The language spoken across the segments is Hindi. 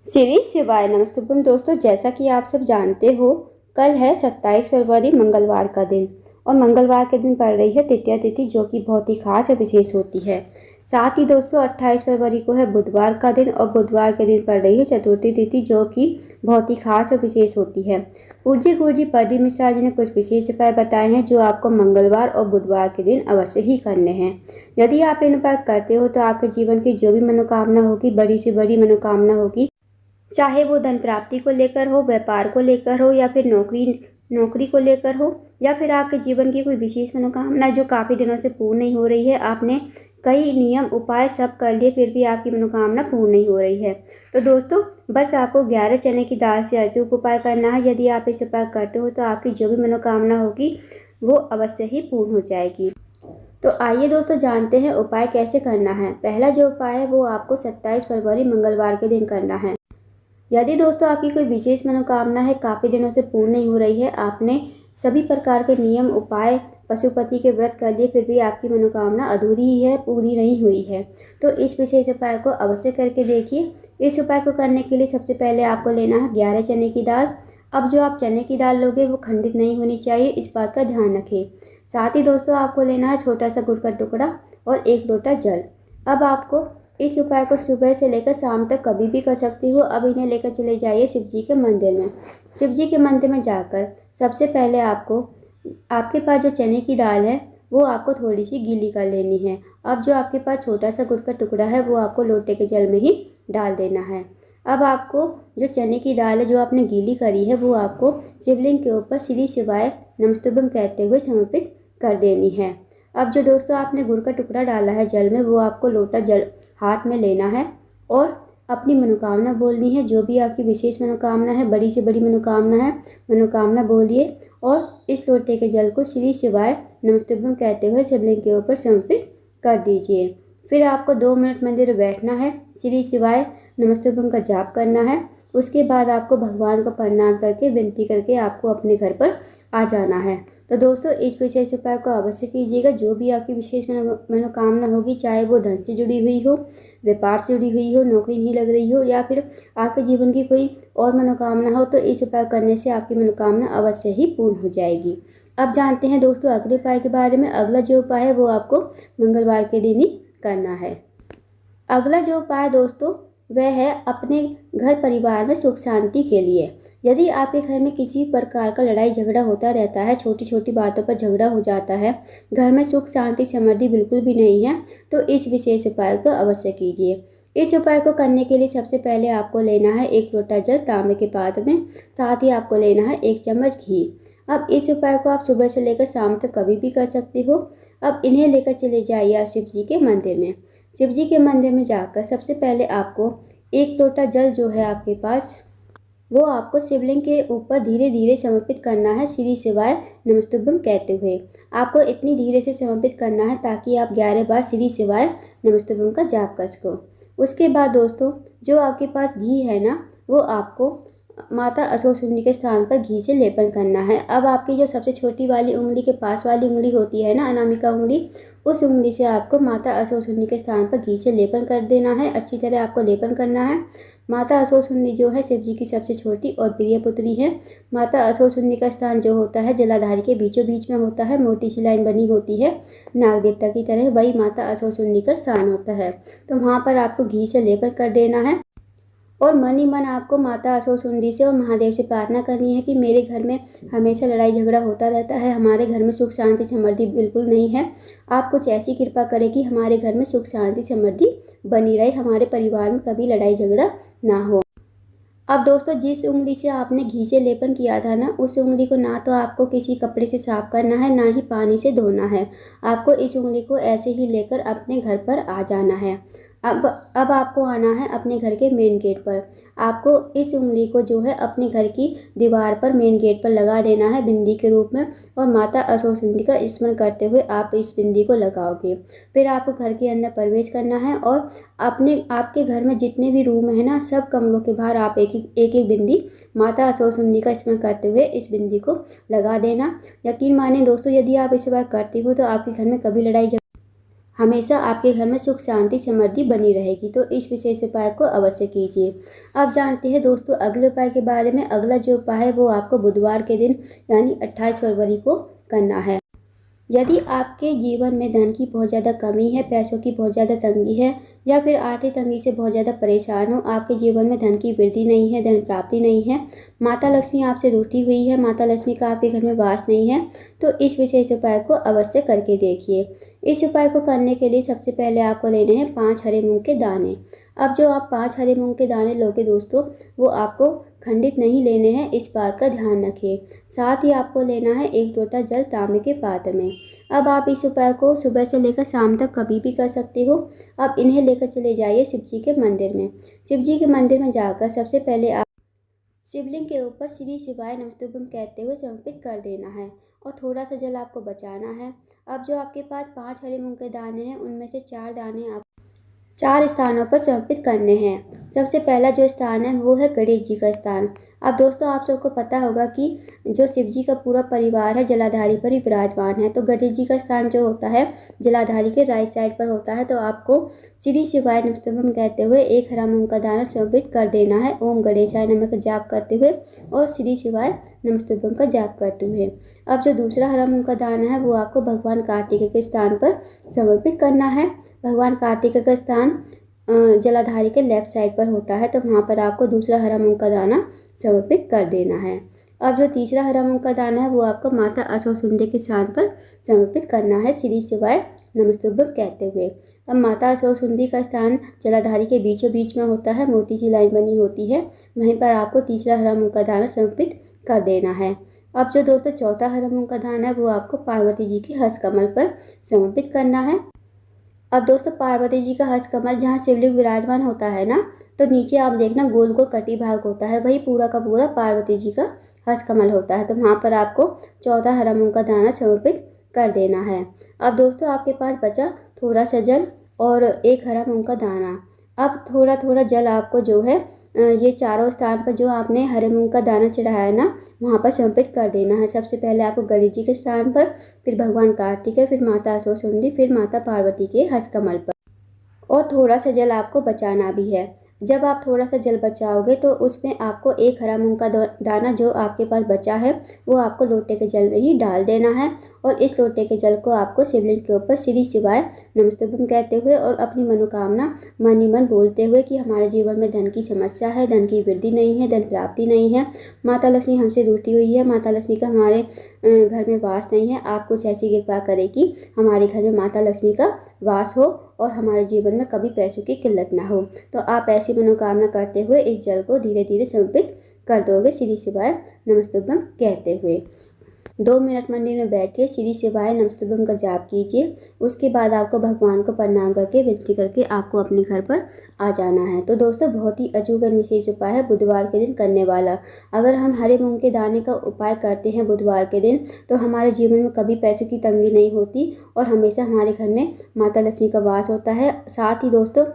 श्री शिवाय नमस्तुभ्यम। दोस्तों, जैसा कि आप सब जानते हो, कल है 27 फरवरी मंगलवार का दिन और मंगलवार के दिन पड़ रही है तृतीया तिथि, जो कि बहुत ही खास और विशेष होती है। साथ ही दोस्तों 28 फरवरी को है बुधवार का दिन और बुधवार के दिन पड़ रही है चतुर्थी तिथि, जो कि बहुत ही खास और विशेष होती है। पूज्य गुरुजी प्रदीप मिश्रा जी ने कुछ विशेष उपाय बताए हैं जो आपको मंगलवार और बुधवार के दिन अवश्य ही करने हैं। यदि आप इन उपाय करते हो तो आपके जीवन की जो भी मनोकामना होगी, बड़ी से बड़ी मनोकामना होगी, चाहे वो धन प्राप्ति को लेकर हो, व्यापार को लेकर हो, या फिर नौकरी को लेकर हो, या फिर आपके जीवन की कोई विशेष मनोकामना जो काफ़ी दिनों से पूर्ण नहीं हो रही है। आपने कई नियम उपाय सब कर लिए, फिर भी आपकी मनोकामना पूर्ण नहीं हो रही है। तो दोस्तों, बस आपको 11 चने की दाल से अचूक उपाय करना है। यदि आप इस उपाय करते हो तो आपकी जो भी मनोकामना होगी वो अवश्य ही पूर्ण हो जाएगी। तो आइए दोस्तों, जानते हैं उपाय कैसे करना है। पहला जो उपाय है वो आपको 27 फरवरी मंगलवार के दिन करना है। यदि दोस्तों आपकी कोई विशेष मनोकामना है, काफ़ी दिनों से पूर्ण नहीं हो रही है, आपने सभी प्रकार के नियम उपाय पशुपति के व्रत कर लिए, फिर भी आपकी मनोकामना अधूरी ही है, पूरी नहीं हुई है, तो इस विशेष उपाय को अवश्य करके देखिए। इस उपाय को करने के लिए सबसे पहले आपको लेना है 11 चने की दाल। अब जो आप चने की दाल लोगे वो खंडित नहीं होनी चाहिए, इस बात का ध्यान रखें। साथ ही दोस्तों आपको लेना है छोटा सा गुड़ का टुकड़ा और 1 लोटा जल। अब आपको इस उपाय को सुबह से लेकर शाम तक कभी भी कर सकती हो। अब इन्हें लेकर चले जाइए शिव जी के मंदिर में। शिव जी के मंदिर में जाकर सबसे पहले आपको आपके पास जो चने की दाल है वो आपको थोड़ी सी गीली कर लेनी है। अब जो आपके पास छोटा सा गुड़ का टुकड़ा है वो आपको लोटे के जल में ही डाल देना है। अब आपको जो चने की दाल है जो आपने गीली करी है वो आपको शिवलिंग के ऊपर श्री शिवाय नमस्तुभ्यम कहते हुए समर्पित कर देनी है। अब जो दोस्तों आपने गुड़ का टुकड़ा डाला है जल में, वो आपको लोटा जल हाथ में लेना है और अपनी मनोकामना बोलनी है। जो भी आपकी विशेष मनोकामना है, बड़ी से बड़ी मनोकामना है, मनोकामना बोलिए और इस लोटे के जल को श्री शिवाय नमस्तुभ्यम कहते हुए शिवलिंग के ऊपर समर्पित कर दीजिए। फिर आपको 2 मिनट मंदिर में बैठना है, श्री शिवाय नमस्तुभ्यम का जाप करना है। उसके बाद आपको भगवान को प्रणाम करके विनती करके आपको अपने घर पर आ जाना है। तो दोस्तों, इस विशेष उपाय को अवश्य कीजिएगा। जो भी आपकी विशेष मनोकामना होगी, चाहे वो धन से जुड़ी हुई हो, व्यापार से जुड़ी हुई हो, नौकरी नहीं लग रही हो, या फिर आपके जीवन की कोई और मनोकामना हो, तो इस उपाय करने से आपकी मनोकामना अवश्य ही पूर्ण हो जाएगी। अब जानते हैं दोस्तों अगले उपाय के बारे में। अगला जो उपाय है वो आपको मंगलवार के दिन ही करना है। अगला जो उपाय दोस्तों वह है अपने घर परिवार में सुख शांति के लिए। यदि आपके घर में किसी प्रकार का लड़ाई झगड़ा होता रहता है, छोटी छोटी बातों पर झगड़ा हो जाता है, घर में सुख शांति समृद्धि बिल्कुल भी नहीं है, तो इस विशेष उपाय को अवश्य कीजिए। इस उपाय को करने के लिए सबसे पहले आपको लेना है 1 लोटा जल तांबे के पात्र में। साथ ही आपको लेना है 1 चम्मच घी। अब इस उपाय को आप सुबह से लेकर शाम तक कभी भी कर सकते हो। अब इन्हें लेकर चले जाइए आप शिव जी के मंदिर में। शिव जी के मंदिर में जाकर सबसे पहले आपको 1 लोटा जल जो है आपके पास, वो आपको शिवलिंग के ऊपर धीरे धीरे समर्पित करना है, श्री शिवाय नमस्तुभ्यम कहते हुए। आपको इतनी धीरे से समर्पित करना है ताकि आप 11 बार श्री शिवाय नमस्तुभ्यम का जाप कर सको। उसके बाद दोस्तों जो आपके पास घी है ना, वो आपको माता अशोकसुंदरी के स्थान पर घी से लेपन करना है। अब आपकी जो सबसे छोटी वाली उंगली के पास वाली उंगली होती है ना, अनामिका उंगली, उस उंगली से आपको माता अशोकसुंदरी के स्थान पर घी से लेपन कर देना है। अच्छी तरह आपको लेपन करना है। माता अशोकसुंदरी जो है शिव जी की सबसे छोटी और प्रिय पुत्री है। माता अशोकसुंदरी का स्थान जो होता है जलाधारी के बीचों बीच में होता है, मोटी सी लाइन बनी होती है नाग देवता की तरह, वही माता अशोकसुंदरी का स्थान होता है। तो वहाँ पर आपको घी से लेपन कर देना है और मन ही मन आपको माता अशोकसुंदरी से और महादेव से प्रार्थना करनी है कि मेरे घर में हमेशा लड़ाई झगड़ा होता रहता है, हमारे घर में सुख शांति समृद्धि बिल्कुल नहीं है। आप कुछ ऐसी कृपा करें कि हमारे घर में सुख शांति समृद्धि बनी रहे, हमारे परिवार में कभी लड़ाई झगड़ा ना हो। अब दोस्तों जिस उंगली से आपने घी से लेपन किया था ना, उस उंगली को ना तो आपको किसी कपड़े से साफ करना है, ना ही पानी से धोना है। आपको इस उंगली को ऐसे ही लेकर अपने घर पर आ जाना है। अब आपको आना है अपने घर के मेन गेट पर। आपको इस उंगली को जो है अपने घर की दीवार पर मेन गेट पर लगा देना है बिंदी के रूप में, और माता अशोकसुंदरी का स्मरण करते हुए आप इस बिंदी को लगाओगे। फिर आपको घर के अंदर प्रवेश करना है और आपके घर में जितने भी रूम है ना, सब कमरों के बाहर आप एक बिंदी माता अशोकसुंदरी का स्मरण करते हुए इस बिंदी को लगा देना। यकीन माने दोस्तों, यदि आप इस बार करते हो तो आपके घर में कभी लड़ाई हमेशा आपके घर में सुख शांति समृद्धि बनी रहेगी। तो इस विशेष उपाय को अवश्य कीजिए। आप जानते हैं दोस्तों अगले उपाय के बारे में। अगला जो उपाय है वो आपको बुधवार के दिन यानी 28 फरवरी को करना है। यदि आपके जीवन में धन की बहुत ज़्यादा कमी है, पैसों की बहुत ज़्यादा तंगी है, या फिर आर्थिक तंगी से बहुत ज़्यादा परेशान हो, आपके जीवन में धन की वृद्धि नहीं है, धन प्राप्ति नहीं है, माता लक्ष्मी आपसे रूठी हुई है, माता लक्ष्मी का आपके घर में वास नहीं है, तो इस विशेष उपाय को अवश्य करके देखिए। इस उपाय को करने के लिए सबसे पहले आपको लेने हैं 5 हरे मूंग के दाने। अब जो आप 5 हरे मूंग के दाने लोगे दोस्तों, वो आपको खंडित नहीं लेने हैं, इस बात का ध्यान रखिए। साथ ही आपको लेना है 1 लोटा जल तांबे के पात्र में। अब आप इस उपाय को सुबह से लेकर शाम तक कभी भी कर सकते हो। अब इन्हें लेकर चले जाइए शिव जी के मंदिर में। शिव जी के मंदिर में जाकर सबसे पहले आप शिवलिंग के ऊपर श्री शिवाय नमस्तुभ्यम कहते हुए समर्पित कर देना है और थोड़ा सा जल आपको बचाना है। अब जो आपके पास 5 हरे मूंग के दाने हैं, उनमें से 4 दाने आप 4 स्थानों पर समर्पित करने हैं। सबसे पहला जो स्थान है वो है गणेश जी का स्थान। अब दोस्तों आप सबको पता होगा कि जो शिव जी का पूरा परिवार है जलाधारी पर ही विराजमान है। तो गणेश जी का स्थान जो होता है जलाधारी के राइट साइड पर होता है। तो आपको श्री शिवाय नमस्तुभ्यम कहते हुए 1 हरा मूंग का दाना समर्पित कर देना है। ओम गणेशाय नमः का जाप करते हुए और श्री शिवाय नमस्तुभ्यम का जाप करते हुए। अब जो दूसरा हरा मूंग का दाना है वो आपको भगवान कार्तिकेय के स्थान पर समर्पित करना है। भगवान कार्तिकेय का स्थान जलाधारी के लेफ्ट साइड पर होता है। तो वहाँ पर आपको दूसरा हरा मूंग का दाना समर्पित कर देना है। अब जो तीसरा हरा मूंग का दाना है वो आपको माता असौसुंदरी के स्थान पर समर्पित करना है श्री शिवाय नमस्तुभ्यम कहते हुए। अब माता असौसुंदरी का स्थान जलाधारी के बीचों बीच में होता है, मोटी सी लाइन बनी होती है, वहीं पर आपको तीसरा हरा मूंग का दाना समर्पित कर देना है। अब जो दोस्तों चौथा हरा मूंग का दाना है वो आपको पार्वती जी के हस्त कमल पर समर्पित करना है। अब दोस्तों पार्वती जी का हस्त कमल जहाँ शिवलिंग विराजमान होता है ना, तो नीचे आप देखना गोल गोल कटी भाग होता है, वही पूरा का पूरा पार्वती जी का हस्त कमल होता है। तो वहाँ पर आपको 14 हरा मूंग का दाना समर्पित कर देना है। अब दोस्तों आपके पास बचा थोड़ा सा जल और 1 हरा मूंग का दाना। अब थोड़ा थोड़ा जल आपको जो है ये चारों स्थान पर जो आपने हरे मूंग का दाना चढ़ाया है ना, वहाँ पर समर्पित कर देना है। सबसे पहले आपको गणेश जी के स्थान पर, फिर भगवान कार्तिकेय, फिर माता असौसुंदरी, फिर माता पार्वती के हस्त कमल पर। और थोड़ा सा जल आपको बचाना भी है। जब आप थोड़ा सा जल बचाओगे तो उसमें आपको 1 हरा मूंग का दाना जो आपके पास बचा है वो आपको लोटे के जल में ही डाल देना है। और इस लोटे के जल को आपको शिवलिंग के ऊपर श्री शिवाय नमस्तुभ्यम कहते हुए और अपनी मनोकामना मन ही मन बोलते हुए कि हमारे जीवन में धन की समस्या है, धन की वृद्धि नहीं है, धन प्राप्ति नहीं है, माता लक्ष्मी हमसे रूठी हुई है, माता लक्ष्मी का हमारे घर में वास नहीं है, आप कुछ ऐसी कृपा करें कि हमारे घर में माता लक्ष्मी का वास हो और हमारे जीवन में कभी पैसों की किल्लत ना हो। तो आप ऐसी मनोकामना करते हुए इस जल को धीरे धीरे समर्पित कर दोगे श्री शिवाय नमस्तुभ्यम कहते हुए। 2 मिनट मंदिर में बैठिए, श्री शिवाय नमस्तुभ्यम का जाप कीजिए। उसके बाद आपको भगवान को प्रणाम करके विनती करके आपको अपने घर पर आ जाना है। तो दोस्तों बहुत ही अजूबा विशेष उपाय है बुधवार के दिन करने वाला। अगर हम हरे मूंग के दाने का उपाय करते हैं बुधवार के दिन तो हमारे जीवन में कभी पैसों की तंगी नहीं होती और हमेशा हमारे घर में माता लक्ष्मी का वास होता है। साथ ही दोस्तों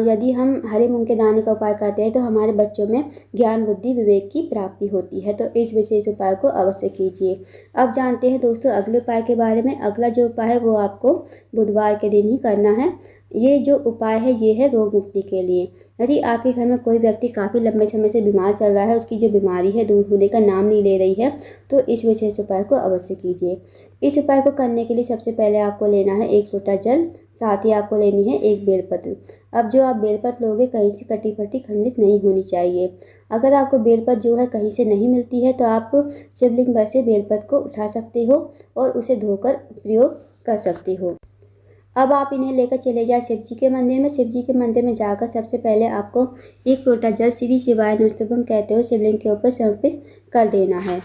यदि हम हरे मूंग के दाने का उपाय करते हैं तो हमारे बच्चों में ज्ञान बुद्धि विवेक की प्राप्ति होती है। तो इस विशेष उपाय को अवश्य कीजिए। अब जानते हैं दोस्तों अगले उपाय के बारे में। अगला जो उपाय है वो आपको बुधवार के दिन ही करना है। ये जो उपाय है ये है रोग मुक्ति के लिए। यदि आपके घर में कोई व्यक्ति काफ़ी लंबे समय से बीमार चल रहा है, उसकी जो बीमारी है दूर होने का नाम नहीं ले रही है, तो इस विशेष उपाय को अवश्य कीजिए। इस उपाय को करने के लिए सबसे पहले आपको लेना है 1 लोटा जल, साथ ही आपको लेनी है 1 बेलपत्र। अब जो आप बेलपत्र लोगे कहीं से कटी फटी खंडित नहीं होनी चाहिए। अगर आपको बेलपत्र जो है कहीं से नहीं मिलती है तो आप शिवलिंग पर से बेलपत्र को उठा सकते हो और उसे धोकर प्रयोग कर सकते हो। अब आप इन्हें लेकर चले जाए शिव जी के मंदिर में। शिव जी के मंदिर में जाकर सबसे पहले आपको 1 लोटा जल श्री शिवाय नमस्तुभ्यम कहते हुए शिवलिंग के ऊपर समर्पित कर देना है।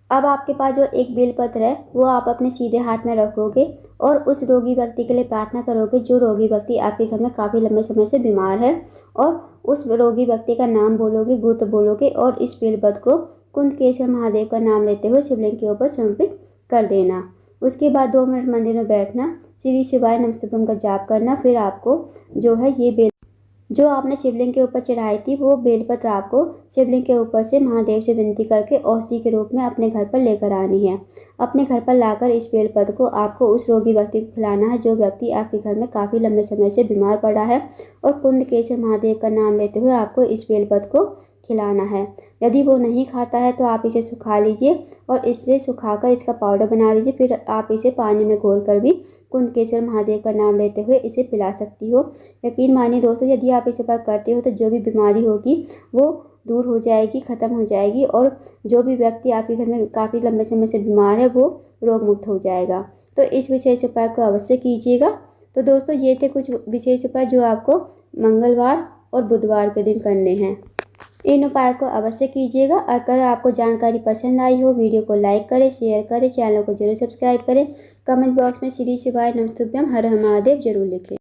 अब आपके पास जो 1 बेलपत्र है वो आप अपने सीधे हाथ में रखोगे और उस रोगी व्यक्ति के लिए प्रार्थना करोगे जो रोगी व्यक्ति आपके घर में काफ़ी लंबे समय से बीमार है, और उस रोगी व्यक्ति का नाम बोलोगे, गोत्र बोलोगे और इस बेलपत्र को कुंदकेश्वर महादेव का नाम लेते हुए शिवलिंग के ऊपर समर्पित कर देना। उसके बाद 2 मिनट मंदिर में बैठना, श्री शिवाय नमस्तुभ्यम का जाप करना। फिर आपको जो है जो आपने शिवलिंग के ऊपर चढ़ाई थी वो बेलपत्र आपको शिवलिंग के ऊपर से महादेव से विनती करके औषधि के रूप में अपने घर पर लेकर आनी है। अपने घर पर लाकर इस बेलपत्र को आपको उस रोगी व्यक्ति को खिलाना है जो व्यक्ति आपके घर में काफ़ी लंबे समय से बीमार पड़ा है, और कुंदकेसर महादेव का नाम लेते हुए आपको इस बेलपत्र को खिलाना है। यदि वो नहीं खाता है तो आप इसे सुखा लीजिए और इसे सुखाकर इसका पाउडर बना लीजिए। फिर आप इसे पानी में घोलकर भी कुंदकेसर महादेव का नाम लेते हुए इसे पिला सकती हो। यकीन मानिए दोस्तों, यदि आप इसे बार करते हो तो जो भी बीमारी होगी वो दूर हो जाएगी, ख़त्म हो जाएगी, और जो भी व्यक्ति आपके घर में काफ़ी लंबे समय से बीमार है वो रोग मुक्त हो जाएगा। तो इस विशेष उपाय को अवश्य कीजिएगा। तो दोस्तों, ये थे कुछ विशेष उपाय जो आपको मंगलवार और बुधवार के दिन करने हैं। इन उपायों को अवश्य कीजिएगा। अगर आपको जानकारी पसंद आई हो, वीडियो को लाइक करें, शेयर करें, चैनल को जरूर सब्सक्राइब करें। कमेंट बॉक्स में श्री शिवाय नमस्तुभ्यम हर हर महादेव जरूर लिखें।